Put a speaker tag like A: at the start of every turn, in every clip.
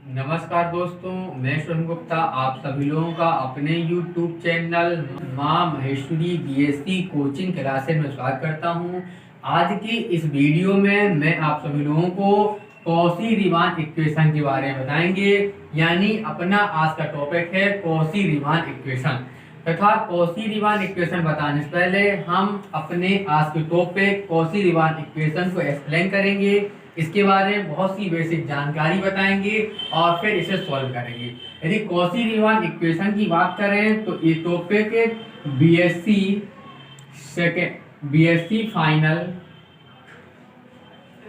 A: नमस्कार दोस्तों, मैं शुभम गुप्ता आप सभी लोगों का अपने YouTube चैनल माँ महेश्वरी बीएससी कोचिंग क्लासेस में स्वागत करता हूँ। आज की इस वीडियो में मैं आप सभी लोगों को कॉची रीमान इक्वेशन के बारे में बताएंगे। यानी अपना आज का टॉपिक है कॉची रीमान इक्वेशन। तथा कॉची रीमान इक्वेशन बताने से पहले हम अपने आज के टॉपिक कॉची रीमान इक्वेशन को एक्सप्लेन करेंगे। इसके बारे में बहुत सी बेसिक जानकारी बताएंगे और फिर इसे सॉल्व करेंगे। यदि कॉची रीमान इक्वेशन की बात करें तो ये टॉपिक बीएससी फाइनल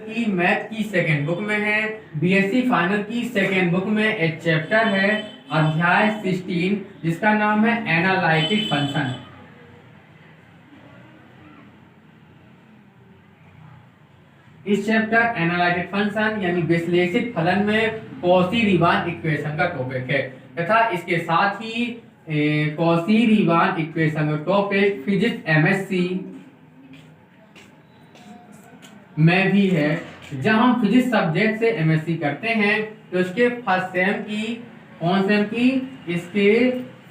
A: की मैथ की सेकेंड बुक में है। बीएससी फाइनल की सेकेंड बुक में एक चैप्टर है अध्याय 16 जिसका नाम है एनालिटिक फंक्शन। इस चैप्टर एनालिटिक फंक्शन यानी विश्लेषित फलन में कॉची रीमान इक्वेशन का टॉपिक है तथा इसके साथ ही कॉची रीमान इक्वेशन का टॉपिक फिजिक्स एमएससी में भी है। जब हम फिजिक्स सब्जेक्ट से एमएससी करते हैं तो इसके फर्स्ट सेम की कौन सेम की इसके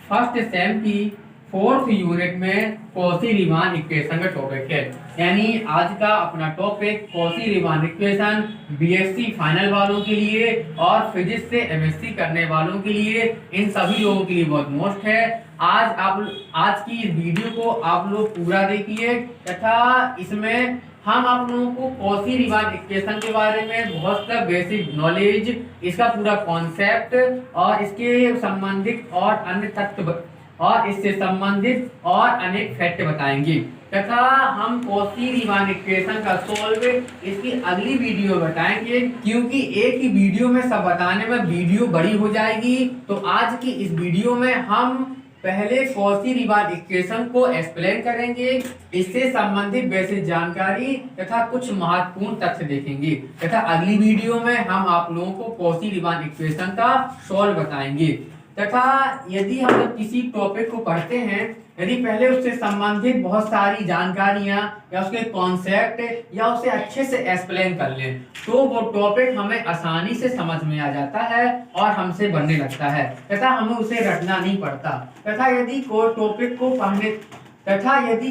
A: फर्स्ट सेम की फोर्थ यूनिट में कॉची रीमान इक्वेशन का टॉपिक है। यानी आज का अपना topic Cauchy Riemann equation BSc final वालों के लिए और फिजिक्स से एमएससी करने वालों के लिए, इन सभी लोगों के लिए बहुत मोस्ट है। आज की इस वीडियो को आप लोग पूरा देखिए तथा इसमें हम आप लोगों को कॉची रीमान इक्वेशन के बारे में बहुत सा बेसिक नॉलेज, इसका पूरा कॉन्सेप्ट और इसके संबंधित और अन्य तत्व और इससे संबंधित और अनेक फैक्ट बताएंगे तथा हम कॉची रीमान इक्वेशन का सॉल्व इसकी अगली वीडियो बताएंगे। क्योंकि एक ही वीडियो में सब बताने में वीडियो बड़ी हो जाएगी, तो आज की इस वीडियो में हम पहले कॉची रीमान इक्वेशन को एक्सप्लेन करेंगे, इससे संबंधित बेसिक जानकारी तथा कुछ महत्वपूर्ण तथ्य देखेंगे तथा अगली वीडियो में हम आप लोगों को कॉची रीमान इक्वेशन का सॉल्व बताएंगे। तथा यदि हम जब किसी टॉपिक को पढ़ते हैं, यदि पहले उससे संबंधित बहुत सारी जानकारियां या उसके कॉन्सेप्ट या उसे अच्छे से एक्सप्लेन कर लें तो वो टॉपिक हमें आसानी से समझ में आ जाता है और हमसे बनने लगता है तथा हमें उसे रटना नहीं पड़ता। तथा यदि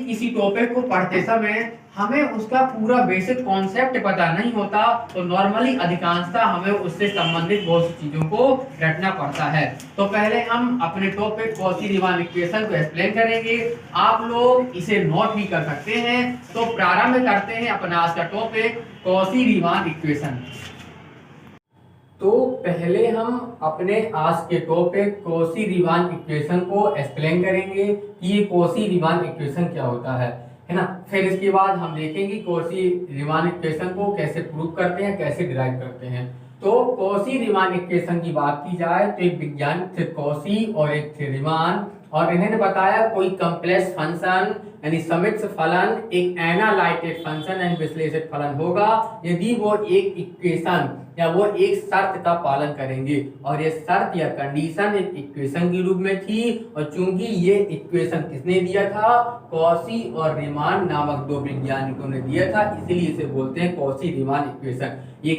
A: किसी टॉपिक को पढ़ते समय हमें उसका पूरा बेसिक कॉन्सेप्ट पता नहीं होता तो नॉर्मली अधिकांशतः हमें उससे संबंधित बहुत सी चीजों को रटना पड़ता है। तो पहले हम अपने टॉपिक कॉची रीमान इक्वेशन को एक्सप्लेन करेंगे। आप लोग इसे नोट भी कर सकते हैं। तो प्रारंभ करते हैं अपना आज का टॉपिक कॉची रीमान इक्वेशन। तो पहले हम अपने आज के टॉपिक कॉची रीमान इक्वेशन को एक्सप्लेन करेंगे कि ये कॉची रीमान इक्वेशन क्या होता है ना। फिर इसके बाद हम देखेंगे कॉची रीमान इक्वेशन को कैसे प्रूव करते हैं, कैसे डिराइव करते हैं। तो कॉची रीमान इक्वेशन की बात की जाए तो एक वैज्ञानिक थे कॉची और एक थे रीमान, और इन्होंने बताया कोई कॉम्प्लेक्स फंक्शन यानी समिश्र फलन एक एनालिटिक फंक्शन यानी विश्लेषित फलन होगा यदि वो एक इक्वेशन या वो एक शर्त का पालन करेंगे, और ये शर्त या कंडीशन एक इक्वेशन के रूप में थी। और चूंकि ये इक्वेशन किसने दिया था, कॉची और रीमान नामक दो वैज्ञानिकों ने दिया था, इसलिए इसे बोलते हैं कॉची रीमान इक्वेशन। ये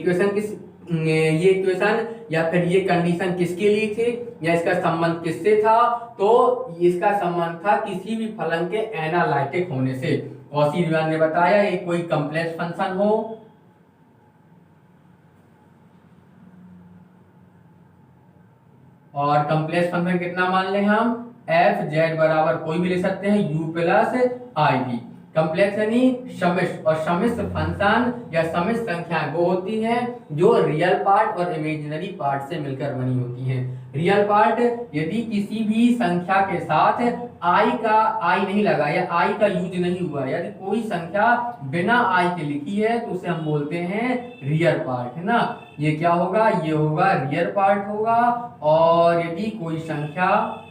A: इक्वेशन या फिर ये कंडीशन किसके लिए थे या इसका संबंध किससे था, तो इसका संबंध था किसी भी फलन के एनालिटिक होने से। कॉची रीमान ने बताया ये कोई कॉम्प्लेक्स फंक्शन हो और कॉम्प्लेक्स फंक्शन कितना मान लें हम, एफ जेड बराबर कोई भी ले सकते हैं u plus I V. Complex यानी समिश्र, और समिश्र फंक्शन या समिश्र संख्याएं वो होती हैं जो रियल पार्ट और इमेजिनरी पार्ट से मिलकर बनी होती हैं। रियल पार्ट यदि किसी भी संख्या के साथ आई नहीं लगा या आई का यूज नहीं हुआ, यदि कोई संख्या बिना आई के लिखी है तो उसे हम बोलते हैं रियल पार्ट, है ना। ये क्या होगा, ये होगा रियल पार्ट होगा। और यदि कोई संख्या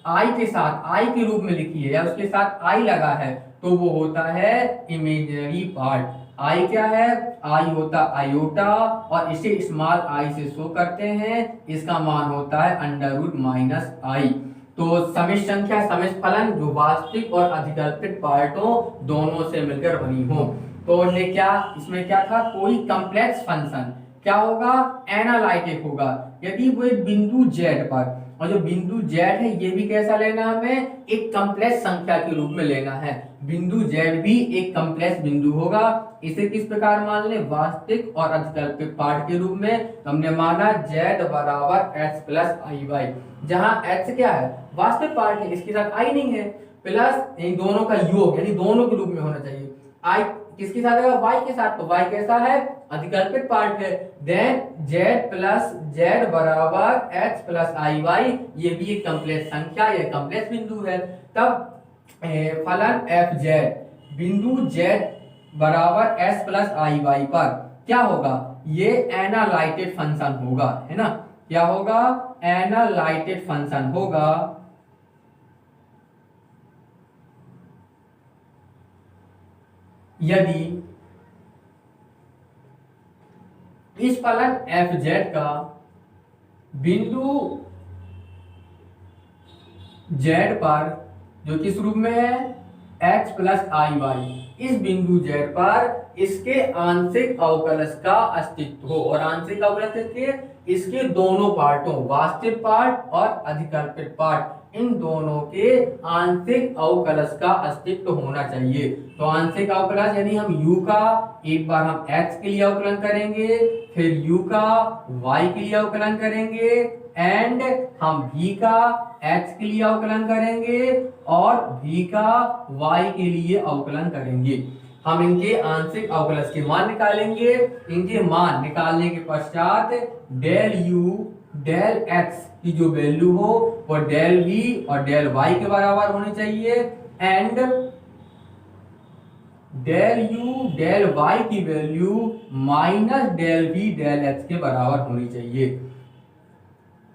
A: आई के साथ आई के रूप में लिखी है या उसके साथ आई लगा है तो वो होता है इमेजिनरी पार्ट। आई क्या है, आई होता आयोटा और इसे स्मॉल आई से शो करते हैं, इसका मान होता है अंडर रूट माइनस आई। तो समिश्र संख्या समिश्र फलन जो वास्तविक और अधिकल्पित पार्टों दोनों से मिलकर बनी हो। तो इसमें क्या था, कोई कॉम्प्लेक्स फंक्शन क्या होगा, एनालिटिक होगा। यदि वो एक बिंदु जेड पर, और जो बिंदु जेड है ये भी कैसा लेना है हमें, एक कॉम्प्लेक्स संख्या के रूप में लेना है। बिंदु जेड भी एक कॉम्प्लेक्स बिंदु होगा। इसे किस प्रकार मान ले, वास्तविक और अतिकल्पित पार्ट के रूप में। तो हमने माना जेड बराबर एक्स प्लस आई वाई, जहां एक्स क्या है, वास्तविक पार्ट है, इसके साथ आई नहीं है, प्लस इन दोनों का योग यानी दोनों के रूप में होना चाहिए। आई किसके साथ है, वाई के साथ, तो वाई कैसा है, अधिकल्पित पार्ट है। देन जेड प्लस जेड बराबर एक्स प्लस आई वाई, ये भी एक कॉम्प्लेक्स संख्या या कॉम्प्लेक्स बिंदु है। तब फलन एफ जेड बिंदु जेड बराबर एक्स प्लस आई वाई पर क्या होगा, ये एनालाइटेड फंक्शन होगा, है ना, क्या होगा, एनालाइटेड फंक्शन होगा। यदि इस फलन एफ जेड का बिंदु जेड पर, जो किस रूप में है, एक्स प्लस आई वाई, इस बिंदु जेड पर इसके आंशिक अवकलज का अस्तित्व हो, और आंशिक अवकलज इसके दोनों पार्टों, वास्तविक पार्ट और अधिकल्पित पार्ट, इन दोनों के आंशिक अवकलज का अस्तित्व होना चाहिए। तो आंशिक अवकलज यानी हम u का एक बार हम x के लिए अवकलन करेंगे, फिर u का y के लिए अवकलन करेंगे, एंड हम v का x के लिए अवकलन करेंगे और v का y के लिए अवकलन करेंगे। हम इनके आंशिक अवकलज के मान निकालेंगे। इनके मान निकालने के पश्चात डेल u डेल x की जो वैल्यू हो वो डेल v और डेल y के बराबर होनी चाहिए, and del u del y की value minus del v del x के बराबर होनी चाहिए।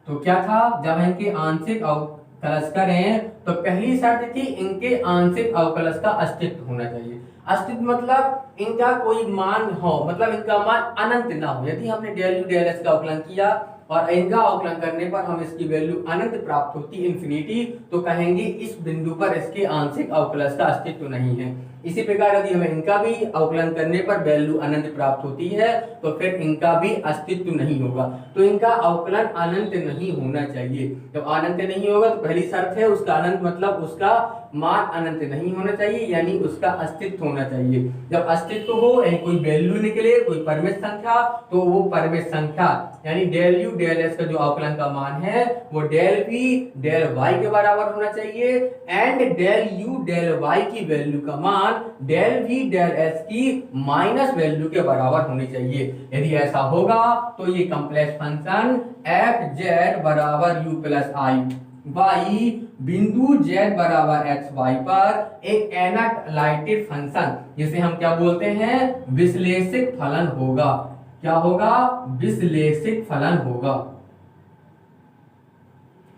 A: तो क्या था, जब इनके आंशिक अवकलज करें तो पहली शर्त थी इनके आंशिक अवकलज का अस्तित्व होना चाहिए। अस्तित्व मतलब इनका कोई मान हो, मतलब इनका मान अनंत ना हो। यदि हमने डेल u डेल x का अवकलन किया और इनका अवकलन करने पर हम इसकी वैल्यू अनंत प्राप्त होती, इंफिनिटी, तो कहेंगे इस बिंदु पर इसके आंशिक अवकलज का अस्तित्व नहीं है। इसी प्रकार यदि हमें इनका भी अवकलन करने पर वैल्यू अनंत प्राप्त होती है तो फिर इनका भी अस्तित्व नहीं होगा। तो इनका अवकलन अनंत नहीं होना चाहिए। जब अनंत नहीं होगा तो पहली शर्त है उसका अनंत, मतलब उसका मान अनंत नहीं होना चाहिए, यानी उसका अस्तित्व होना चाहिए। जब अस्तित्व हो यानी कोई वैल्यू निकले, कोई परमेश संख्या, तो वो परमेश संख्या यानी डेल u डेल x का जो अवकलन का मान है वो डेल v डेल y के बराबर होना चाहिए, and del u del y की वैल्यू का मान डेल v डेल x की माइनस वैल्यू के बराबर होनी चाहिए। यदि ऐसा होगा तो ये कॉम्प्लेक्स फंक्शन एफ जेड बराबर u प्लस आई वाई बिंदु z बराबर एक्स वाई पर एक एनालाइटेड फंक्शन, जिसे हम क्या बोलते हैं, विश्लेषित फलन होगा। क्या होगा, विश्लेषित फलन होगा,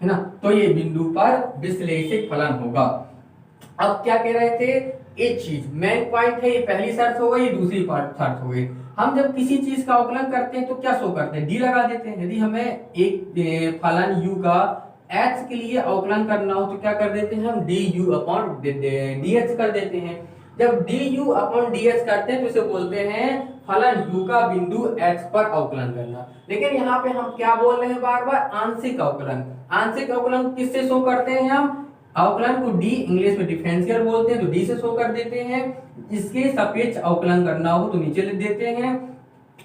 A: है ना। तो ये बिंदु पर विश्लेषित फलन होगा। अब क्या कह रहे थे, एक चीज मेन पॉइंट है, ये पहली शर्त हो गई, ये दूसरी शर्त हो गई। हम जब किसी चीज का अवकलन करते हैं तो क्या शो करते हैं, डी लगा देते हैं। यदि हमें एक फलन u का x के लिए अवकलन करना हो तो क्या कर देते हैं, हम du अपॉन dx कर देते हैं। जब du अपॉन dx करते हैं तो इसे बोलते हैं फलन u का बिंदु x पर अवकलन करना। लेकिन यहाँ पे हम क्या बोल रहे हैं, बार बार आंशिक अवकलन। आंशिक अवकलन किससे शो करते हैं, हम अवकलन को d इंग्लिश में डिफरेंशियल बोलते हैं, तो d से शो कर देते हैं। इसके सापेक्ष अवकलन करना हो तो नीचे लिख देते हैं,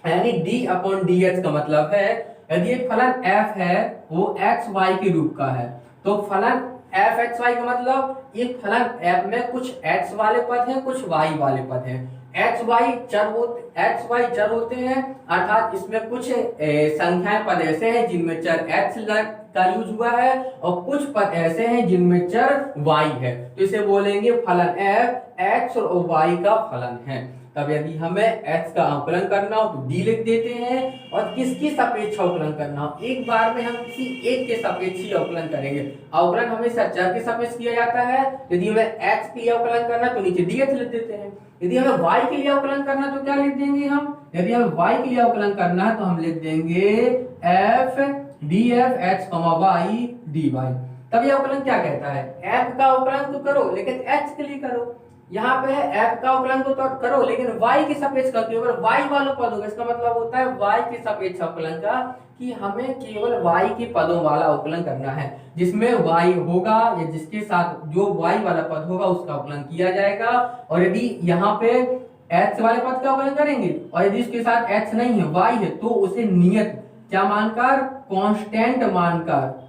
A: यानी d अपॉन dx का मतलब है यदि एक फलन f है वो x y के रूप का है तो फलन f x y का मतलब एक फलन f में कुछ x वाले पद हैं, कुछ y वाले पद हैं। x y चर होते हैं, अर्थात इसमें कुछ संख्याएं पद ऐसे हैं जिनमें चर x का यूज हुआ है और कुछ पद ऐसे हैं जिनमें चर y है। तो इसे बोलेंगे फलन f x और y का फलन है। तब यदि हमें x का अवकलन करना हो तो d लिख देते हैं, और किसकी सापेक्ष अवकलन करना हो, एक बार में हम किसी एक के सापेक्ष ही अवकलन करेंगे। अवकलन हमेशा चर के सापेक्ष किया जाता है। यदि हमें x के लिए अवकलन करना तो नीचे dx लिख देते हैं। यदि हमें y के लिए अवकलन करना तो क्या लिख देंगे हम, यदि हमें y के लिए अवकलन करना है तो हम लिख देंगे f df x, y dy। तब ये अवकलन क्या कहता है, f का अवकलन तो करो लेकिन x के लिए करो। यहाँ पे है f का अवकलन तो करो, लेकिन y के सापेक्ष का केवल y वालों पदों का, इसका मतलब होता है y के सापेक्ष अवकलन का, कि हमें केवल y के पदों वाला अवकलन करना है, जिसमें y होगा या जिसके साथ जो y वाला पद होगा उसका अवकलन किया जाएगा। और यदि यहाँ पे h वाले पद का अवकलन करेंगे और यदि उसके साथ h नहीं है y है, तो उसे नियत क्या मानकर, कांस्टेंट मानकर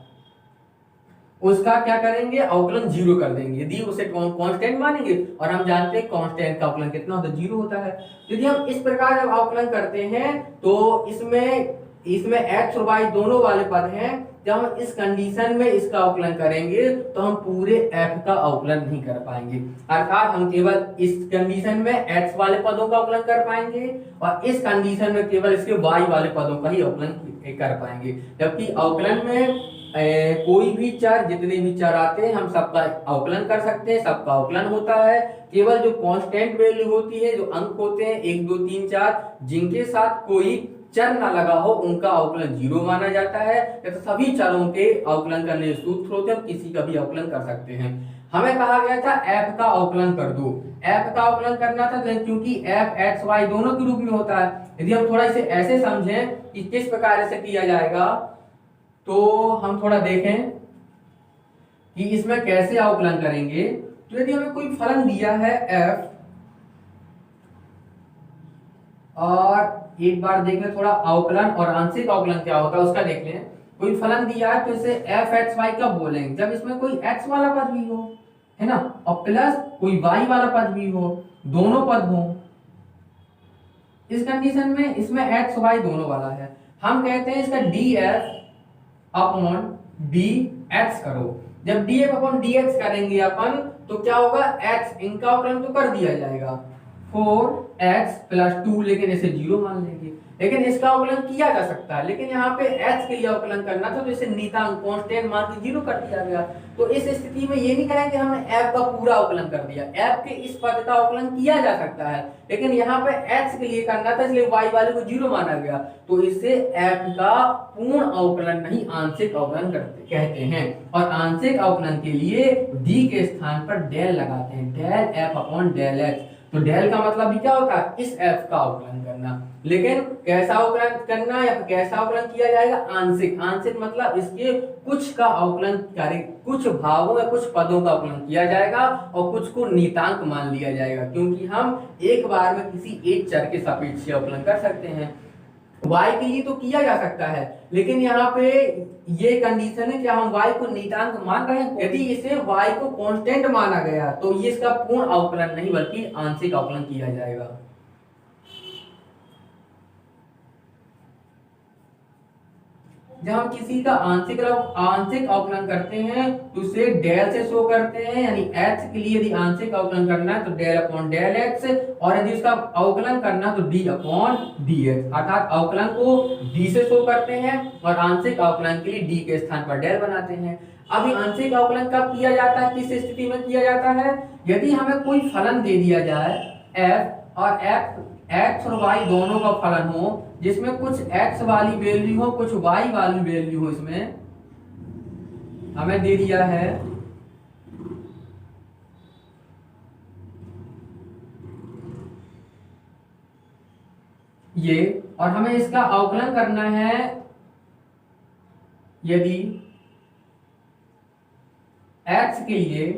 A: उसका क्या करेंगे, अवकलन जीरो कर देंगे। यदि उसे कांस्टेंट मानेंगे, और हम जानते हैं कांस्टेंट का अवकलन कितना होता है, जीरो होता है। यदि हम इस प्रकार जब अवकलन करते हैं तो इसमें x और y दोनों वाले पद हैं, जब हम इस कंडीशन में इसका अवकलन करेंगे तो हम पूरे f का अवकलन नहीं कर पाएंगे, अर्थात हम केवल इस कंडीशन में x वाले पदों का अवकलन कर पाएंगे और इस कंडीशन में केवल इसके y वाले पदों का ही अवकलन कर पाएंगे। जबकि अवकलन में कोई भी चर, जितने भी चर आते हैं हम सबका अवकलन कर सकते हैं, सबका अवकलन होता है। केवल जो कांस्टेंट वैल्यू होती है, जो अंक होते हैं 1 2 3 4, जिनके साथ कोई चर ना लगा हो, उनका अवकलन जीरो माना जाता है। तो सभी चरों के अवकलन करने के सूत्र होते हैं, हम किसी का भी अवकलन कर सकते हैं। हमें कहा गया था f का अवकलन कर दो, f का अवकलन करना था, क्योंकि f x y दोनों के रूप में होता है। यदि हम थोड़ा इसे ऐसे समझें कि किस प्रकार से किया जाएगा, तो हम थोड़ा देखें कि इसमें कैसे अवकलन करेंगे। तो यदि हमें कोई फलन दिया है f, और एक बार देख लें थोड़ा अवकलन और आंशिक अवकलन क्या होता है उसका देख लें। कोई फलन दिया है तो इसे f x y कब बोलेंगे, जब इसमें कोई x वाला पद भी हो, है ना, और प्लस कोई y वाला पद भी हो, दोनों पद हो। इस कंडीशन में इसमें x y दोनों वाला है, हम कहते हैं इसका df अपॉन dx करो। जब df अपॉन dx करेंगे अपन, तो क्या होगा, x इनका अवकलन तो कर दिया जाएगा 4x + 2, लेकिन इसे जीरो मान लेंगे। लेकिन इसका अवकलन किया जा सकता है, लेकिन यहाँ पे x के लिए अवकलन करना था तो इसे नीतांक कांस्टेंट मान के जीरो कर दिया गया। तो इस स्थिति में ये नहीं कहेंगे हमने f का पूरा अवकलन कर दिया, f के इस पद का अवकलन किया जा सकता है, लेकिन यहाँ पे x के लिए करना था, इसलिए y वाले को जीरो माना गया। तो इसे f का पूर्ण अवकलन नहीं, आंशिक अवकलन कहते हैं। और आंशिक अवकलन के लिए d के स्थान पर डेल लगाते हैं, del f upon del x। तो डेल का मतलब भी क्या होता है, इस f का अवकलन करना। लेकिन कैसा अवकलन करना या कैसा अवकलन किया जाएगा, आंशिक। आंशिक मतलब इसके कुछ का अवकलन करें, कुछ भागों या कुछ पदों का अवकलन किया जाएगा और कुछ को नितांक मान लिया जाएगा, क्योंकि हम एक बार में किसी एक चर के सापेक्ष अवकलन कर सकते हैं। y के लिए तो किया जा सकता है, लेकिन यहाँ पे ये कंडीशन है कि हम y को नितांक मान रहे हैं। यदि इसे y को कांस्टेंट माना गया तो ये इसका पूर्ण अवकलन नहीं बल्कि आंशिक अवकलन किया जाएगा। जब हम किसी का आंशिक अवकलन करते हैं तो उसे डेल से शो करते हैं, यानी h के लिए यदि आंशिक अवकलन करना है तो डेल अपॉन डेल x, और यदि उसका अवकलन करना है तो d अपॉन dx, अर्थात अवकलन को d से शो करते हैं और आंशिक अवकलन के लिए d के स्थान पर डेल बनाते हैं। अभी आंशिक अवकलन कब किया जाता है, किस स्थिति में किया जाता है, यदि हमें कोई फलन दे दिया जाए f, और x और y दोनों का फलन हो, जिसमें कुछ x वाली वैल्यू हो, कुछ y वाली वैल्यू हो। इसमें हमें दे दिया है ये, और हमें इसका अवकलन करना है। यदि x के लिए,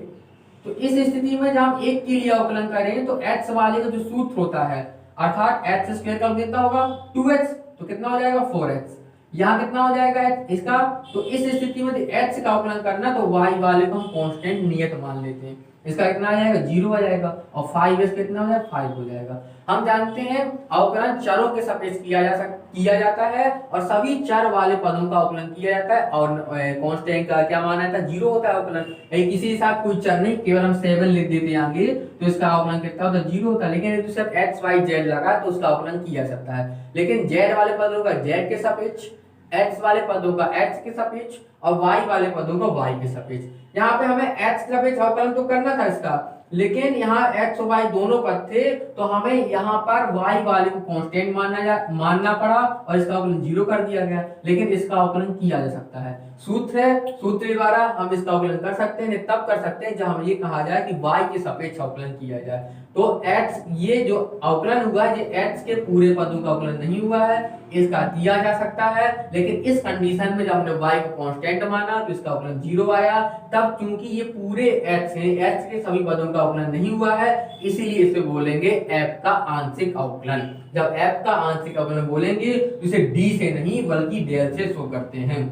A: तो इस स्थिति में जब हम एक के लिए अवकलन करें तो x वाले का जो सूत्र होता है, अर्थात x स्क्वायर का कितना होगा 2x, तो कितना हो जाएगा 4x। यहाँ कितना हो जाएगा x इसका, तो इस स्थिति में x का अवकलन करना तो y वाले को हम कांस्टेंट नियत मान लेते हैं, इसका कितना आ जाएगा 0 आ जाएगा, और 5s कितना हो जाएगा 5 हो जाएगा। हम जानते हैं अवकलन चरों के सापेक्ष किया जाता है और सभी चर वाले पदों का अवकलन किया जाता है, और कांस्टेंट का क्या माना जाता है 0 होता है अवकलन। किसी के साथ कोई चर नहीं, केवल हम 7 लिख देते हैं आगे, तो इसका अवकलन कितना होता है 0 होता है। लेकिन यदि सिर्फ x y z लगा तो उसका अवकलन किया जा सकता है, लेकिन z वाले पदों का z के सापेक्ष, x वाले पदों का x के सापेक्ष और y वाले पदों का y के सापेक्ष। यहाँ पे हमें x के सापेक्ष अवकलन तो करना था इसका, लेकिन यहाँ x और y दोनों पद थे, तो हमें यहाँ पर y वाले को कांस्टेंट मानना पड़ा और इसका अवकलन 0 कर दिया गया, लेकिन इसका अवकलन किया जा सकता है। सूत्र द्वारा हम इसका अवकलन कर सकते हैं, तब कर सकते हैं जब हम ये कहा जाए कि y के सापेक्ष अवकलन किया जाए। तो x, ये जो अवकलन हुआ है, ये x के पूरे पदों का अवकलन नहीं हुआ है, इसका किया जा सकता है, लेकिन इस कंडीशन में जब हमने y को कांस्टेंट माना तो इसका अवकलन 0 आया। तब क्योंकि ये पूरे x हैं, x के सभी पदों का अवकलन नहीं हुआ है, इसीलिए इसे बोलेंगे f का आंशिक अवकलन। जब f का आंशिक अवकलन बोलेंगे तो इसे d से नहीं बल्कि डेल से शो करते हैं।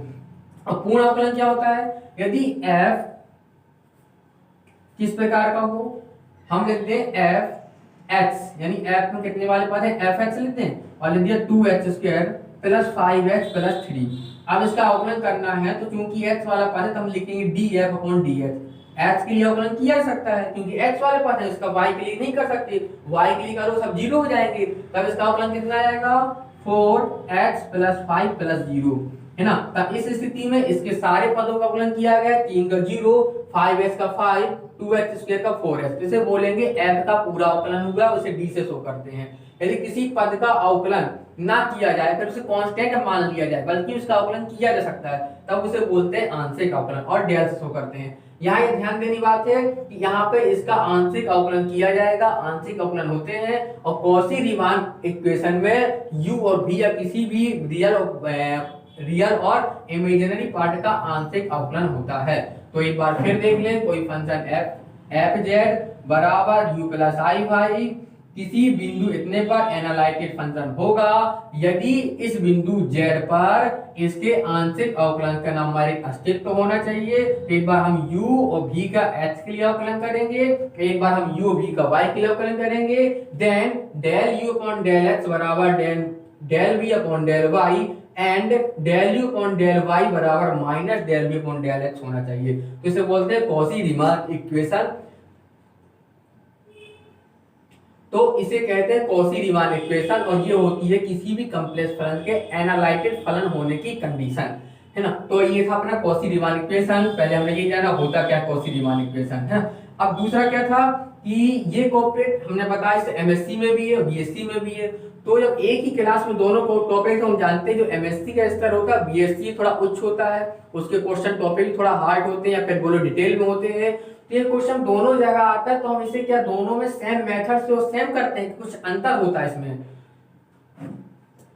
A: अब पूर्ण अवकलन क्या होता है? यदि f किस प्रकार का हो, हम लिखते हैं f x, यानी f में कितने वाले पद हैं, f x लिखते हैं, और लिख दिया 2x² प्लस 5x प्लस 3। अब इसका अवकलन करना है, तो क्योंकि x वाला पद है तो हम लिखेंगे df अपॉन dx। x के लिए अवकलन किया जा सकता है क्योंकि x वाले पद है, इसका y के लिए नहीं कर सकते, y के लिए करो सब 0 हो जाएंगे, तब इसका अवकलन कितना आएगा 4x प्लस 5 प्लस 0, है ना। तब इस स्थिति में इसके सारे पदों का अवकलन किया गया, 3 का 0, 5x का 5, 2x² का 4x, इसे बोलेंगे f का पूरा अवकलन हुआ, उसे d से शो करते हैं। यदि किसी पद का अवकलन ना किया जाए, फिर उसे कांस्टेंट मान लिया जाए, बल्कि उसका अवकलन किया जा सकता है, तब उसे बोलते हैं आंशिक अवकलन और डेल से शो करते हैं। यहाँ ये ध्यान देने बात है कि यहाँ पे इसका आंशिक अवकलन किया जाएगा, आंशिक अवकलन होते हैं, और कॉची रीमान इक्वेशन में u और v या किसी भी रियल और इमेजिनरी पार्ट का आंशिक अवकलन होता है। तो एक बार फिर देख लें, कोई फंक्शन f(z) बराबर u प्लस आई वाई किसी बिंदु इतने पर एनालाइटेड फंक्शन होगा यदि इस बिंदु z पर इसके आंशिक अवकलन का नंबरिक अस्तित्व होना चाहिए। एक बार हम u और v का x के लिए अवकलन करेंगे, एक बार हम u और v का y के लिए अवकलन करेंगे, then del u upon del x बराबर del v upon del y and del u upon del y बराबर minus del v upon del x होना चाहिए। तो इसे बोलते हैं कॉची रीमान इक्वेशन। तो इसे कहते हैं कॉची रीमान इक्वेशन, और ये होती है किसी भी कॉम्प्लेक्स फलन के एनालाइटेड फलन होने की कंडीशन, है ना। तो ये था अपना कॉची रीमान इक्वेशन। पहले हमने ये जाना होता क्या कॉची रीमान इक्वेशन, है। अब दूसरा क्या था कि ये कॉर्पोरेट हमने बताया इसे एमएससी में भी है, बीएससी में भी है। तो जब एक ही क्लास में दोनों को टॉपिक हम जानते हैं, जो एमएससी का स्तर होता है, बीएससी थोड़ा उच्च होता है, उसके क्वेश्चन टॉपिक थोड़ा हार्ड होते हैं या फिर बोलो डिटेल में होते हैं। तो ये क्वेश्चन दोनों जगह आता है, तो हम इसे क्या दोनों में सेम मेथड से सेम करते हैं, कुछ अंतर होता है इसमें।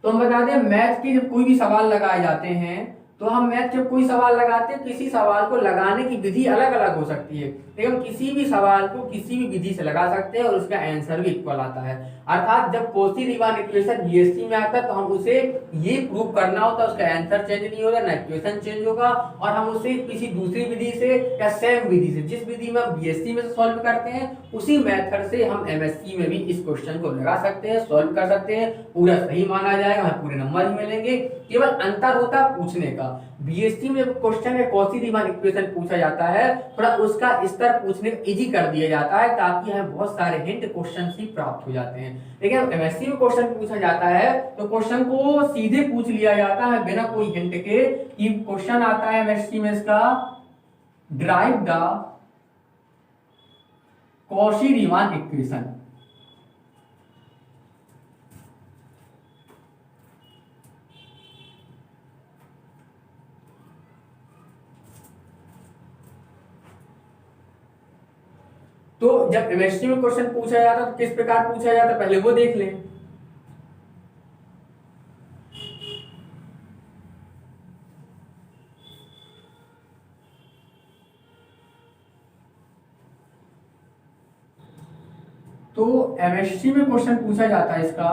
A: तो हम बता दें मैथ के जब कोई भी सवाल लगाए जाते हैं, तो हम मैथ जब कोई सवाल लगाते हैं, किसी सवाल को लगाने की विधि अलग अलग हो सकती है, लेकिन हम किसी भी सवाल को किसी भी विधि से लगा सकते हैं और उसका आंसर भी इक्वल आता है। अर्थात जब कॉची रीमान इक्वेशन बीएससी में आता है, तो हम उसे ये प्रूव करना होता है, उसका आंसर चेंज नहीं होगा, ना इक्वेशन चेंज होगा, और हम उसे किसी दूसरी विधि से या सेम विधि से, जिस विधि में हम बीएससी में से सॉल्व करते हैं, उसी मेथड से हम एमएससी में भी इस क्वेश्चन को लगा सकते हैं, सॉल्व कर सकते हैं। पूरा सही माना जाएगा, हमें पूरे नंबर ही मिलेंगे, केवल अंतर होता है पूछने का। बीएससी में क्वेश्चन है कॉची रीमान इक्वेशन पूछा जाता है, थोड़ा उसका स्तर पूछने इजी कर दिया जाता है, ताकि हमें बहुत सारे हिंट क्वेश्चन ही प्राप्त हो जाते हैं। लेकिन एमएससी में क्वेश्चन पूछा जाता है तो क्वेश्चन को सीधे पूछ लिया जाता है बिना कोई हिंट के, कि क्वेश्चन आता है एमएससी में इसका drive the Cauchy Riemann equation. तो जब एमएससी में क्वेश्चन पूछा जाता है तो किस प्रकार पूछा जाता है, पहले वो देख लें। तो एमएससी में क्वेश्चन पूछा जाता है इसका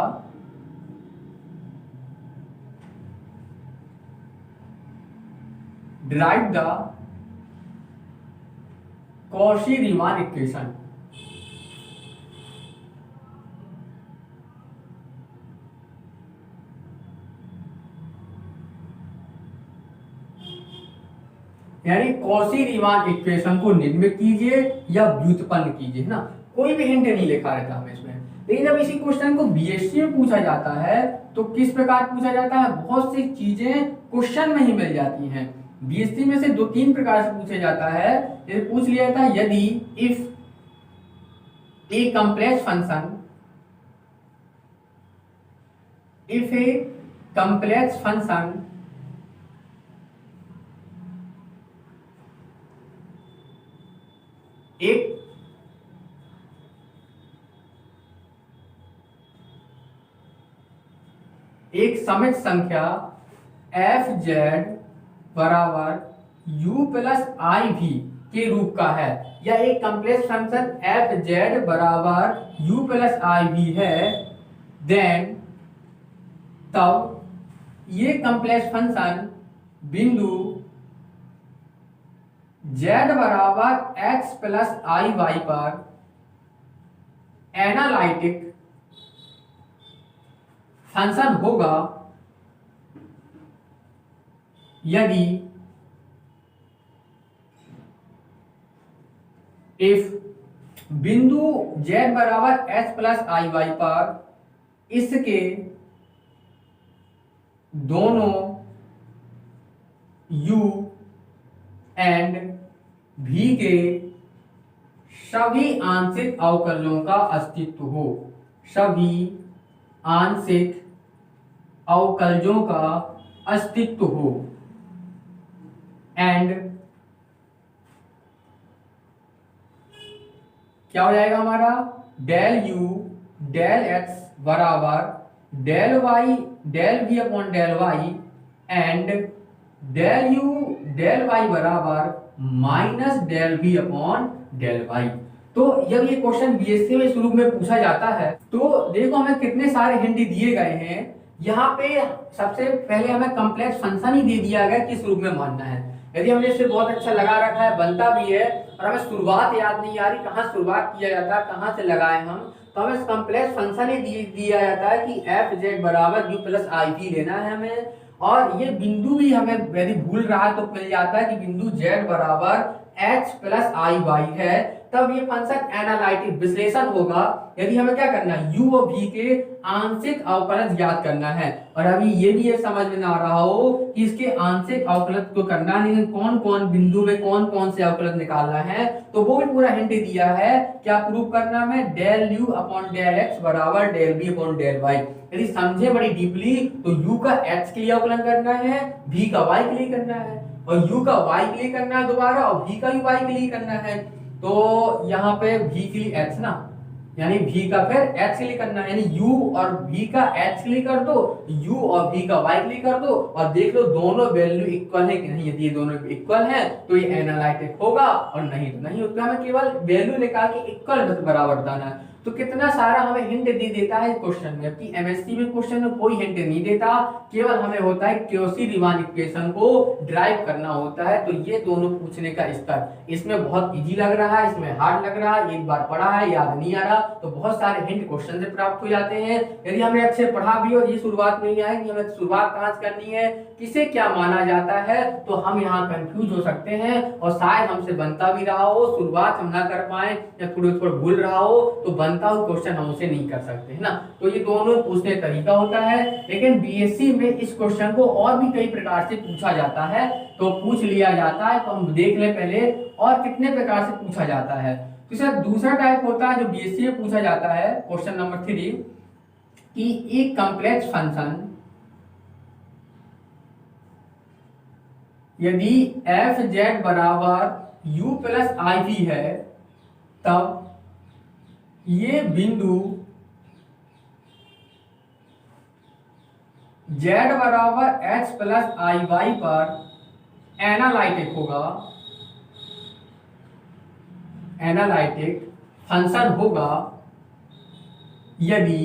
A: drive the Cauchy Riemann equation. यानी कॉची रीमान इक्वेशन को निर्मित कीजिए या व्युत्पन्न कीजिए, है ना। कोई भी हिंट नहीं लिखा रहता हमें इसमें। लेकिन जब इसी क्वेश्चन को बीएससी में पूछा जाता है तो किस प्रकार पूछा जाता है, बहुत सी चीजें क्वेश्चन में ही मिल जाती हैं। बीएससी में से 2-3 प्रकार से पूछा जाता है। जैसे पूछ लिया था यदि if a complex function, if a complex function एक समित संख्या एफ जेड बराबर यू प्लस आई भी के रूप का है, या एक कम्प्लेक्स फंक्शन एफ जेड बराबर यू प्लस आई भी है, देन तब ये कम्प्लेक्स फंक्शन बिंदु z बराबर x प्लस आई वाई पर एनालिटिक फंक्शन होगा यदि इफ बिंदु z बराबर x प्लस आई वाई पर इसके दोनों u एंड v के सभी आंशिक अवकलजों का अस्तित्व हो, सभी आंशिक अवकलजों का अस्तित्व हो, एंड क्या हो जाएगा हमारा डेल u डेल x बराबर del y del v upon del y and del u del y बराबर minus del v upon del y। तो जब ये क्वेश्चन बीएससी में शुरू में पूछा जाता है तो देखो हमें कितने सारे हिंट दिए गए हैं। यहाँ पे सबसे पहले हमें कॉम्प्लेक्स फंक्शन ही दे दिया गया किस रूप में मानना है। यदि हमने इसे बहुत अच्छा लगा रखा है, बनता भी है, और हमें शुरुआत याद नहीं आ रही कहाँ शुरुआत किया जाता है, कहाँ से लगाए हम, तो हमें कॉम्प्लेक्स फंक्शन ही दिया जाता है कि एफ जेड बराबर यू प्लस आई भी लेना है हमें, और ये बिंदु भी हमें यदि भूल रहा है तो मिल जाता है कि बिंदु z बराबर x प्लस आई वाई है। तब ये फंक्शन एनालिटिक विश्लेषण होगा यदि हमें क्या करना है u और v के आंशिक अवकलज ज्ञात करना है। और अभी ये भी ये समझ में ना आ रहा हो कि इसके आंशिक अवकलज को करना नहीं, कौन कौन बिंदु में कौन कौन से अवकलज निकालना है, तो वो भी पूरा हिंट दिया है क्या प्रूव करना है del u upon del x बराबर del v upon del y। यदि समझे बड़ी डीपली तो u का x के लिए अवकलन करना है, v का y के लिए करना है, और u का y के लिए करना है दोबारा, और v का भी y के लिए करना है। तो यहाँ पे v के लिए x ना, यानी v का फिर x के लिए करना है, यानी u और v का x के लिए कर दो, u और v का y के लिए कर दो, और देख लो दोनों वैल्यू इक्वल है कि नहीं। यदि ये दोनों इक्वल है तो ये एनालिटिक होगा, और नहीं तो नहीं होगा। हमें केवल वैल्यू निकाल के इक्वल बराबर बताना है। तो कितना सारा हमें हिंट दे देता है क्वेश्चन में, जबकि एमएससी में क्वेश्चन में कोई हिंट नहीं देता, केवल हमें होता है क्योशी-रीमान इक्वेशन को ड्राइव करना होता है। तो ये दोनों पूछने का स्तर इसमें बहुत इजी लग रहा है, इसमें हार्ड लग रहा है, एक बार पढ़ा है याद नहीं आ रहा, तो बहुत सारे हिंट क्वेश्चन से प्राप्त हो जाते हैं। यदि हमने अच्छे पढ़ा भी और ये शुरुआत नहीं आए कि हमें शुरुआत कहाँ से करनी है, किसे क्या माना जाता है, तो हम यहाँ कंफ्यूज हो सकते हैं, और शायद हमसे बनता भी रहा हो, शुरुआत हम ना कर पाए या थोड़ा भूल रहा हो तो बनता हुआ क्वेश्चन हमसे नहीं कर सकते है ना। तो ये दोनों पूछने तरीका होता है, लेकिन बीएससी में इस क्वेश्चन को और भी कई प्रकार से पूछा जाता है, तो पूछ लिया जाता है। तो हम देख ले पहले और कितने प्रकार से पूछा जाता है। तो सर दूसरा टाइप होता है जो बीएससी में पूछा जाता है, क्वेश्चन नंबर 3, कि एक कॉम्प्लेक्स फंक्शन यदि एफ जेड बराबर यू प्लस आई भी है, तब ये बिंदु z बराबर x प्लस आई वाई पर एनालिटिक होगा, एनालिटिक फंक्शन होगा यदि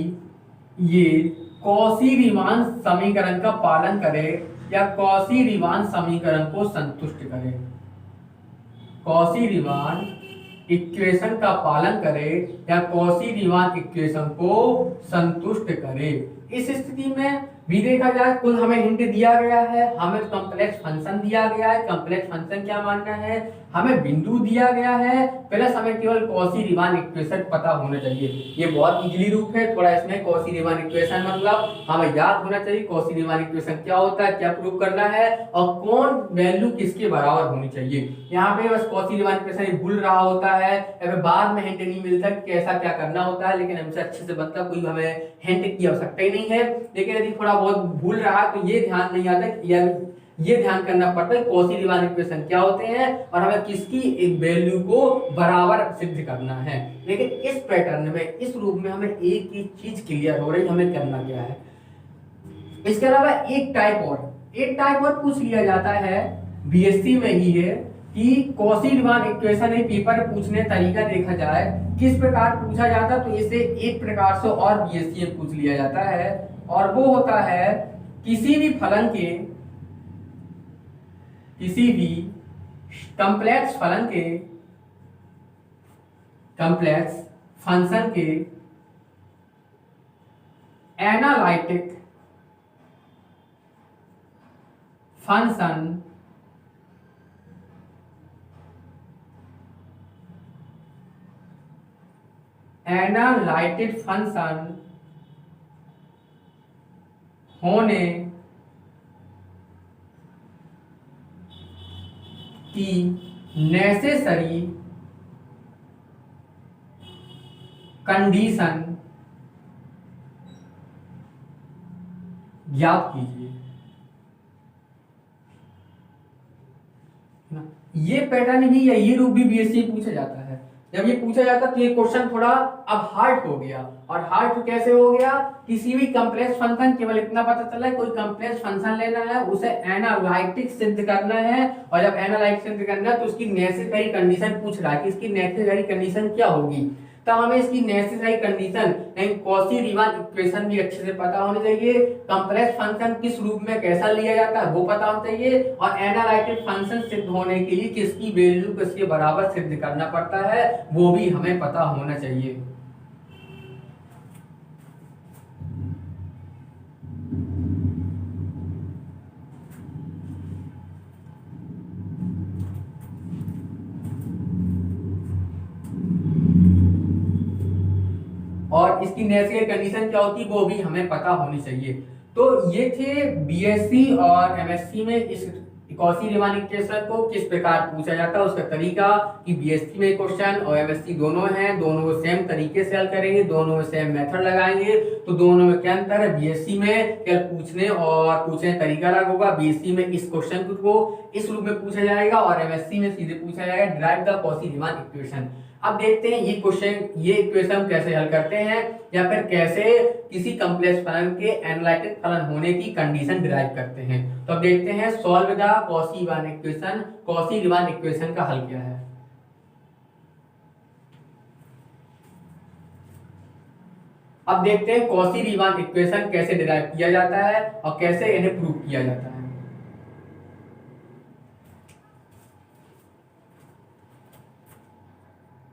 A: ये कॉची-रीमान समीकरण का पालन करे या कॉची-रीमान समीकरण को संतुष्ट करे। कॉची-रीमान इक्वेशन का पालन करे या कॉची-रीमान इक्वेशन को संतुष्ट करे। इस स्थिति में भी देखा जाए कुल हमें हिंट दिया गया है, हमें कॉम्प्लेक्स फंक्शन दिया गया है। कॉम्प्लेक्स फंक्शन क्या मानना है, हमें बिंदु दिया गया है, प्लस हमें केवल कॉची रीमान इक्वेशन पता होना चाहिए। ये बहुत इजीली रूप है, थोड़ा इसमें कॉची रीमान इक्वेशन मतलब हमें याद होना चाहिए कॉची रीमान इक्वेशन क्या होता है, क्या प्रूव करना है और कौन वैल्यू किसके बराबर होनी चाहिए। यहाँ पे बस कॉची रीमान इक्वेशन भूल रहा होता है, बाद में हिंट नहीं मिलता कि कैसा क्या करना होता है, लेकिन हमसे अच्छे से बनता कोई हमें हिंट की आवश्यकता ही नहीं है। लेकिन यदि थोड़ा बहुत भूल रहा है तो ये ध्यान नहीं आता कि ये ध्यान करना पड़ता है कॉची रीमान इक्वेशन क्या होते हैं और हमें किसकी एक वैल्यू को बराबर सिद्ध करना है। लेकिन इस पैटर्न में, इस रूप में हमें एक ही चीज क्लियर हो रही, हमें करना क्या है। इसके अलावा एक टाइप और पूछ लिया जाता है, बीएससी में ही है कि कॉची रीमान इक्वेशन है। पेपर पूछने तरीका देखा जाए किस प्रकार पूछा जाता है तो इसे एक प्रकार से और बीएससी में पूछ लिया जाता है और वो होता है किसी भी फलन के, किसी भी कॉम्प्लेक्स फलन के, कॉम्प्लेक्स फंक्शन के एनालिटिक फंक्शन होने की नेसेसरी कंडीशन ज्ञात कीजिए। ये पैटर्न भी या ये रूप भी बीएससी पूछा जाता है। जब ये पूछा जाता है तो ये क्वेश्चन थोड़ा अब हार्ड हो गया। और हार्ड तो कैसे हो गया, किसी भी कॉम्प्लेक्स फंक्शन, केवल इतना पता चला है कोई कॉम्प्लेक्स फंक्शन लेना है, उसे एनालिटिक सिद्ध करना है और जब एनालिटिक सिद्ध करना है तो उसकी नेसेसरी कंडीशन पूछ रहा है कि इसकी नेसेसरी कंडीशन क्या होगी। तो हमें इसकी नेसेसरी कंडीशन यानी कॉची रीमान इक्वेशन भी अच्छे से पता होनी चाहिए, कॉम्प्लेक्स फंक्शन किस रूप में कैसा लिया जाता है वो पता होना चाहिए और एनालिटिक फंक्शन सिद्ध होने के लिए किसकी वैल्यू किसके बराबर सिद्ध करना पड़ता है वो भी हमें पता होना चाहिए। और इसकी नेसेसरी कंडीशन क्या होती है वो भी हमें पता होनी चाहिए। तो ये थे बीएससी और एमएससी में इस कॉची रीमान इक्वेशन को किस प्रकार पूछा जाता है उसका तरीका, कि बीएससी में क्वेश्चन और एमएससी दोनों हैं, दोनों को सेम तरीके से हल करेंगे, दोनों में सेम मेथड लगाएंगे। तो दोनों में क्या अंतर है, बीएससी में केवल पूछने और पूछने तरीका अलग होगा, बीएससी में इस क्वेश्चन को इस रूप में पूछा जाएगा और एमएससी में सीधे पूछा जाएगा derive the Cauchy Riemann equation. अब देखते हैं ये क्वेश्चन, ये इक्वेशन कैसे हल करते हैं या फिर कैसे किसी कॉम्प्लेक्स फलन के एनालिटिक फलन होने की कंडीशन डिराइव करते हैं। तो अब देखते हैं solve the Cauchy Riemann equation, Cauchy Riemann equation का हल क्या है। अब देखते हैं कॉची रीमान इक्वेशन कैसे डिराइव किया जाता है और कैसे इन्हें प्रूव किया जाता है।